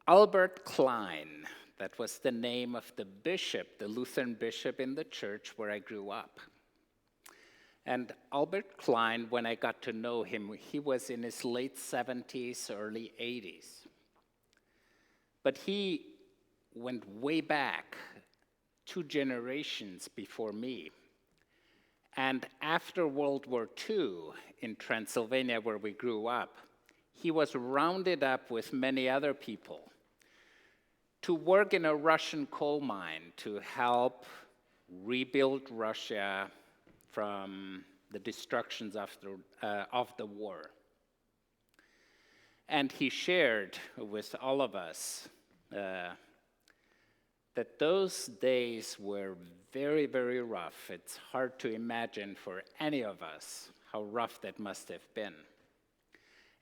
Albert Klein, that was the name of the bishop, the Lutheran bishop in the church where I grew up. And Albert Klein, when I got to know him, he was in his late 70s, early 80s. But he went way back 2 generations before me. And after World War II in Transylvania, where we grew up, he was rounded up with many other people to work in a Russian coal mine to help rebuild Russia from the destructions of the war. And he shared with all of us that those days were very, very rough. It's hard to imagine for any of us how rough that must have been.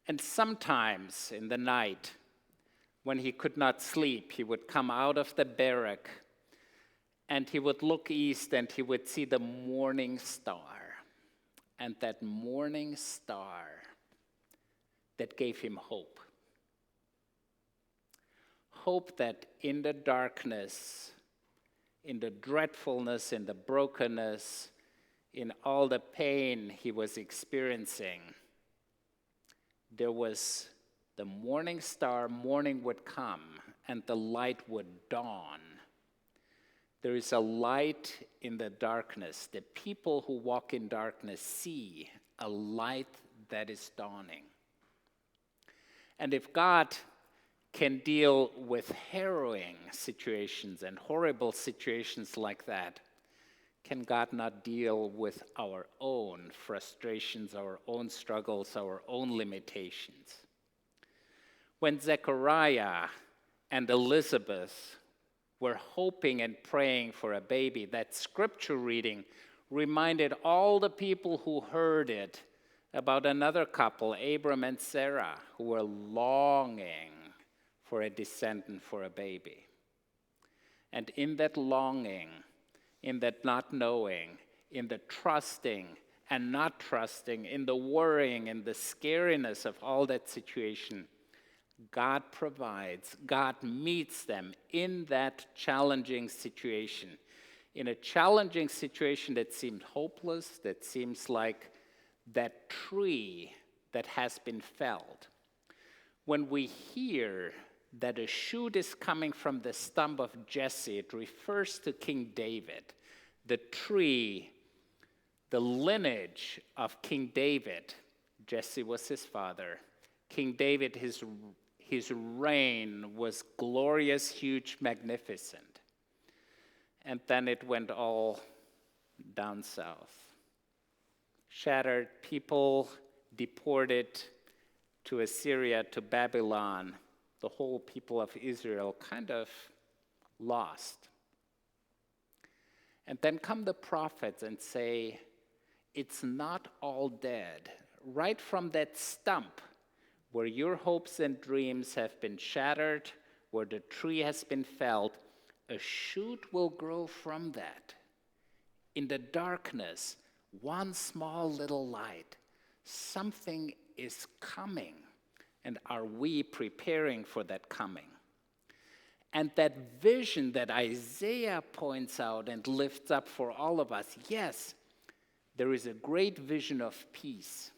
And sometimes in the night, when he could not sleep, he would come out of the barrack and he would look east and he would see the morning star. And that morning star that gave him hope. Hope that in the darkness, in the dreadfulness, in the brokenness, in all the pain he was experiencing, there was the morning star, morning would come, and the light would dawn. There is a light in the darkness. The people who walk in darkness see a light that is dawning. And if God can deal with harrowing situations and horrible situations like that, can God not deal with our own frustrations, our own struggles, our own limitations? When Zechariah and Elizabeth were hoping and praying for a baby, that scripture reading reminded all the people who heard it about another couple, Abram and Sarah, who were longing for a descendant, for a baby. And in that longing, in that not knowing, in the trusting and not trusting, in the worrying and the scariness of all that situation, God provides, God meets them in that challenging situation. In a challenging situation that seemed hopeless, that seems like that tree that has been felled. When we hear that a shoot is coming from the stump of Jesse, it refers to King David, the tree, the lineage of King David. Jesse was his father. King David, his reign was glorious, huge, magnificent. And then it went all down south. Shattered, people deported to Assyria, to Babylon. The whole people of Israel kind of lost. And then come the prophets and say, it's not all dead. Right from that stump where your hopes and dreams have been shattered, where the tree has been felled, a shoot will grow from that. In the darkness, one small little light, something is coming. And are we preparing for that coming? And that vision that Isaiah points out and lifts up for all of us, yes, there is a great vision of peace.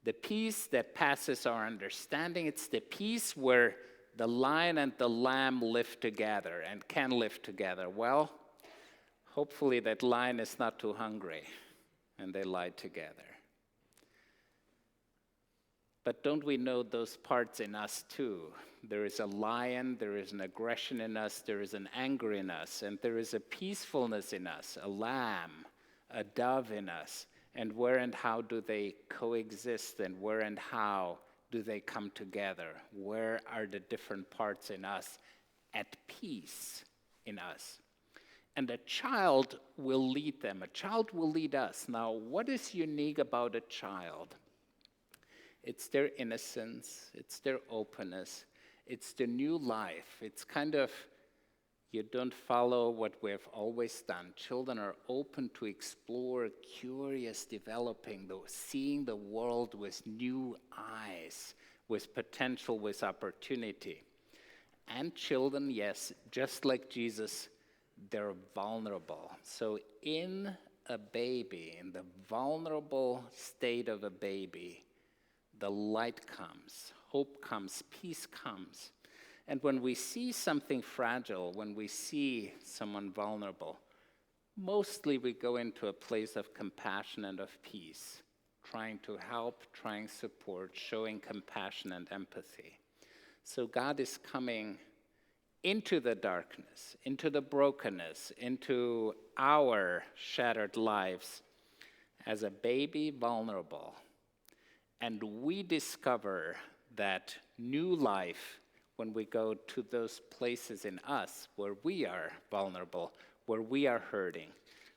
The peace that passes our understanding. It's the peace where the lion and the lamb live together and can live together. Well, hopefully that lion is not too hungry and they lie together. But don't we know those parts in us too? There is a lion, there is an aggression in us, there is an anger in us, and there is a peacefulness in us, a lamb, a dove in us. And where and how do they coexist, and where and how do they come together? Where are the different parts in us at peace in us? And a child will lead them. A child will lead us. Now, what is unique about a child? It's their innocence, it's their openness, it's the new life. It's kind of, you don't follow what we have always done. Children are open to explore, curious, developing, seeing the world with new eyes, with potential, with opportunity. And children, yes, just like Jesus, they're vulnerable. So in a baby, in the vulnerable state of a baby, the light comes, hope comes, peace comes. And when we see something fragile, when we see someone vulnerable, mostly we go into a place of compassion and of peace, trying to help, trying support, showing compassion and empathy. So God is coming into the darkness, into the brokenness, into our shattered lives as a baby vulnerable. And we discover that new life when we go to those places in us where we are vulnerable, where we are hurting,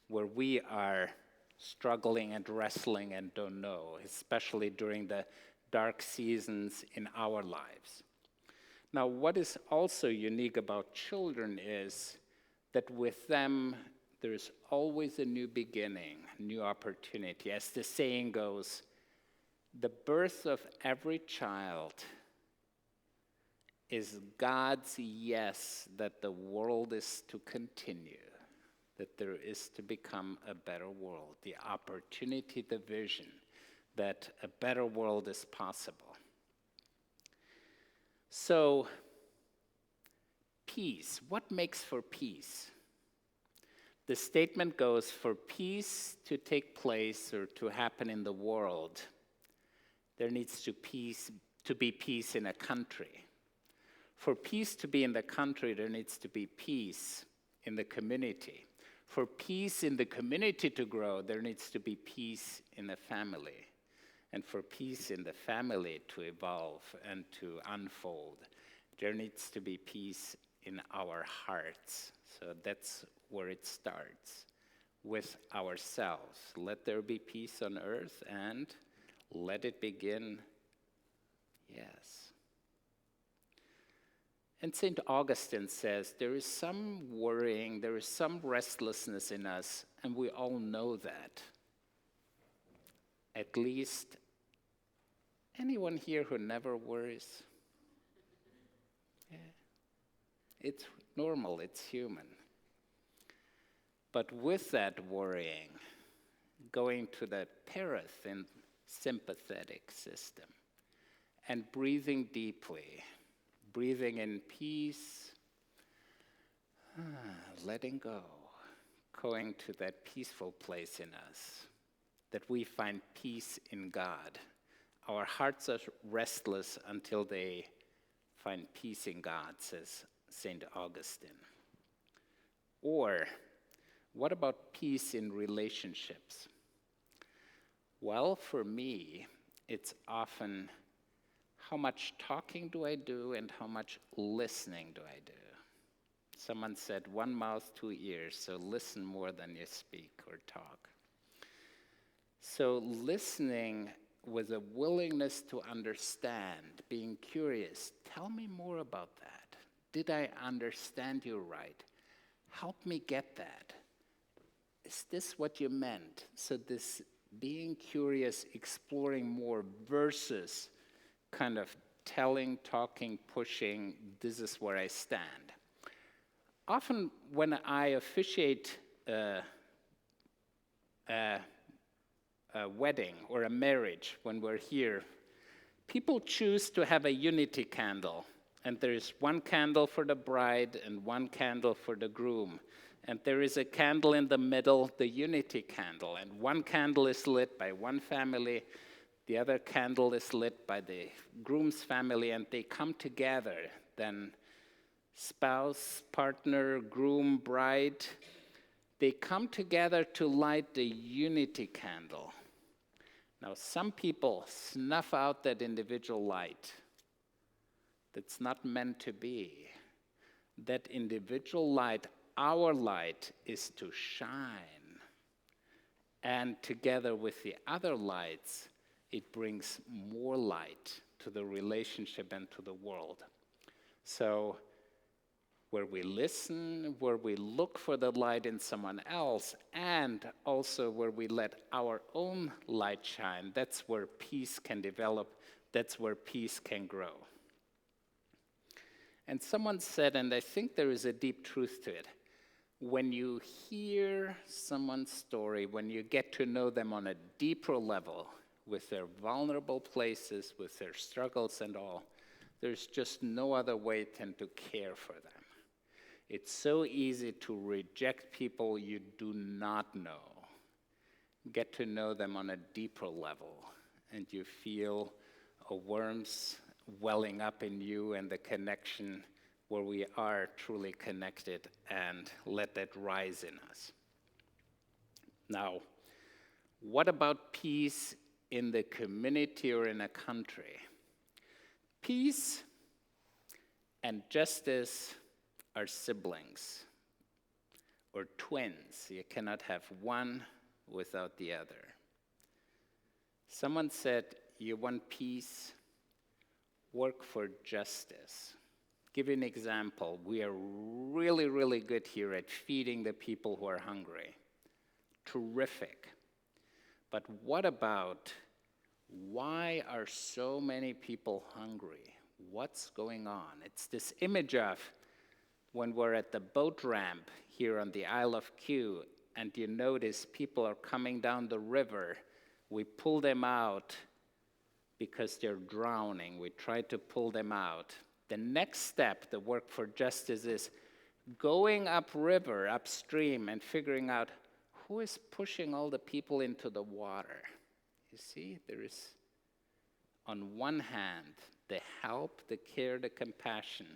where we are struggling and wrestling and don't know, especially during the dark seasons in our lives. Now, what is also unique about children is that with them, there's always a new beginning, new opportunity. As the saying goes, the birth of every child is God's yes that the world is to continue, that there is to become a better world, the opportunity, the vision that a better world is possible. So, peace. What makes for peace? The statement goes, for peace to take place or to happen in the world, there needs to be peace in a country. For peace to be in the country, there needs to be peace in the community. For peace in the community to grow, there needs to be peace in the family. And for peace in the family to evolve and to unfold, there needs to be peace in our hearts. So that's where it starts, with ourselves. Let there be peace on earth and let it begin, yes. And St. Augustine says, there is some worrying, there is some restlessness in us, and we all know that. At least, anyone here who never worries? Yeah. It's normal, it's human. But with that worrying, going to the parasympathetic system and breathing deeply, breathing in peace, letting go, going to that peaceful place in us, that we find peace in God. Our hearts are restless until they find peace in God, says St. Augustine. Or, what about peace in relationships? Well, for me, it's often how much talking do I do and how much listening do I do? Someone said, one mouth, two ears, so listen more than you speak or talk. So listening with a willingness to understand, being curious, tell me more about that. Did I understand you right? Help me get that. Is this what you meant? So this being curious, exploring more versus kind of telling, talking, pushing, this is where I stand. Often when I officiate a wedding or a marriage, when we're here, people choose to have a unity candle. And there is one candle for the bride and one candle for the groom. And there is a candle in the middle, the unity candle. And one candle is lit by one family, the other candle is lit by the groom's family, and they come together. Then spouse, partner, groom, bride, they come together to light the unity candle. Now, some people snuff out that individual light that's not meant to be. That individual light, our light, is to shine. And together with the other lights, it brings more light to the relationship and to the world. So where we listen, where we look for the light in someone else, and also where we let our own light shine, that's where peace can develop, that's where peace can grow. And someone said, and I think there is a deep truth to it, when you hear someone's story, when you get to know them on a deeper level, with their vulnerable places, with their struggles and all, there's just no other way than to care for them. It's so easy to reject people you do not know. Get to know them on a deeper level, and you feel a warmth welling up in you and the connection where we are truly connected, and let that rise in us. Now, what about peace in the community or in a country? Peace and justice are siblings or twins. You cannot have one without the other. Someone said, you want peace? Work for justice. Give you an example. We are really, really good here at feeding the people who are hungry. Terrific. But what about, why are so many people hungry? What's going on? It's this image of when we're at the boat ramp here on the Isle of Q, and you notice people are coming down the river. We pull them out because they're drowning. We try to pull them out. The next step, the work for justice, is going upriver, upstream, and figuring out who is pushing all the people into the water. You see, there is, on one hand, the help, the care, the compassion,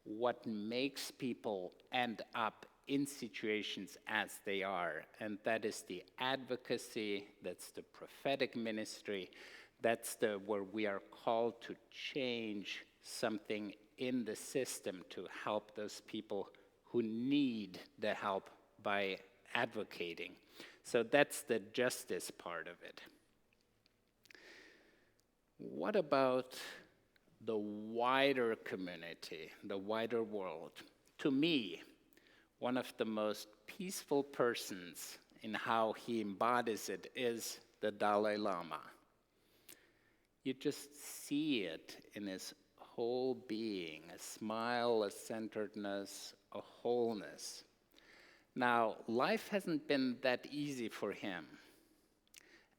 what makes people end up in situations as they are, and that is the advocacy, that's the prophetic ministry, that's where we are called to change something in the system to help those people who need the help by advocating. So that's the justice part of it. What about the wider community, the wider world? To me, one of the most peaceful persons in how he embodies it is the Dalai Lama. You just see it in his whole being, a smile, a centeredness, a wholeness. Now, life hasn't been that easy for him.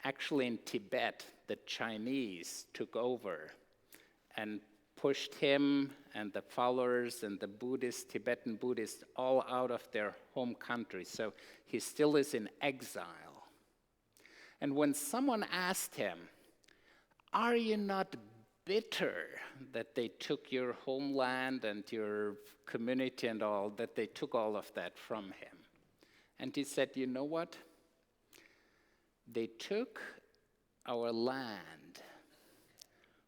Actually, in Tibet, the Chinese took over and pushed him and the followers and the Buddhists, Tibetan Buddhists, all out of their home country. So he still is in exile. And when someone asked him, are you not bitter that they took your homeland and your community and all, that they took all of that from him? And he said, you know what? They took our land.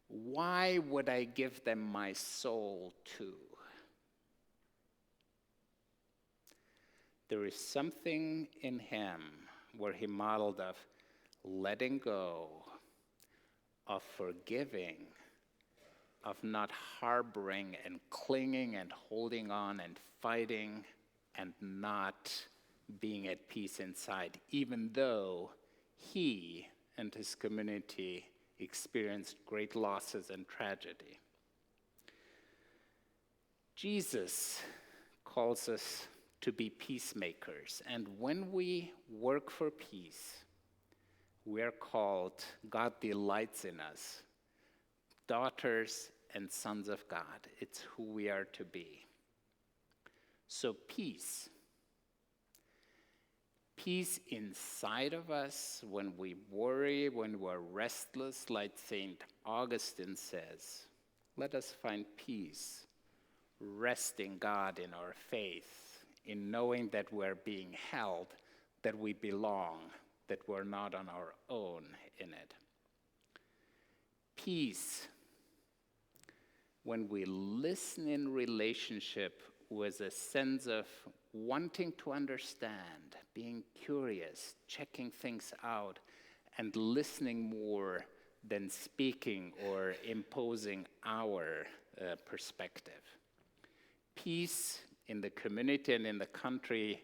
Why would I give them my soul too? There is something in him where he modeled of letting go, of forgiving, of not harboring and clinging and holding on and fighting and not being at peace inside, even though he and his community experienced great losses and tragedy. Jesus calls us to be peacemakers, and when we work for peace, we are called, God delights in us, daughters and sons of God. It's who we are to be. So peace. Peace inside of us when we worry, when we're restless, like St. Augustine says. Let us find peace, resting God in our faith, in knowing that we're being held, that we belong, that we're not on our own in it. Peace when we listen in relationship with a sense of wanting to understand, being curious, checking things out, and listening more than speaking or imposing our perspective. Peace in the community and in the country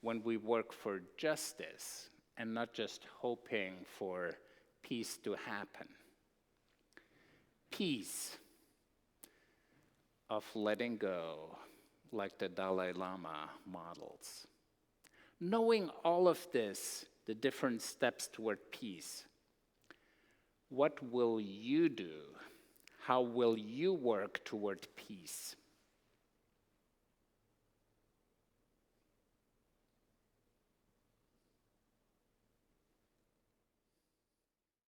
when we work for justice and not just hoping for peace to happen. Peace of letting go, like the Dalai Lama models. Knowing all of this, the different steps toward peace, what will you do? How will you work toward peace?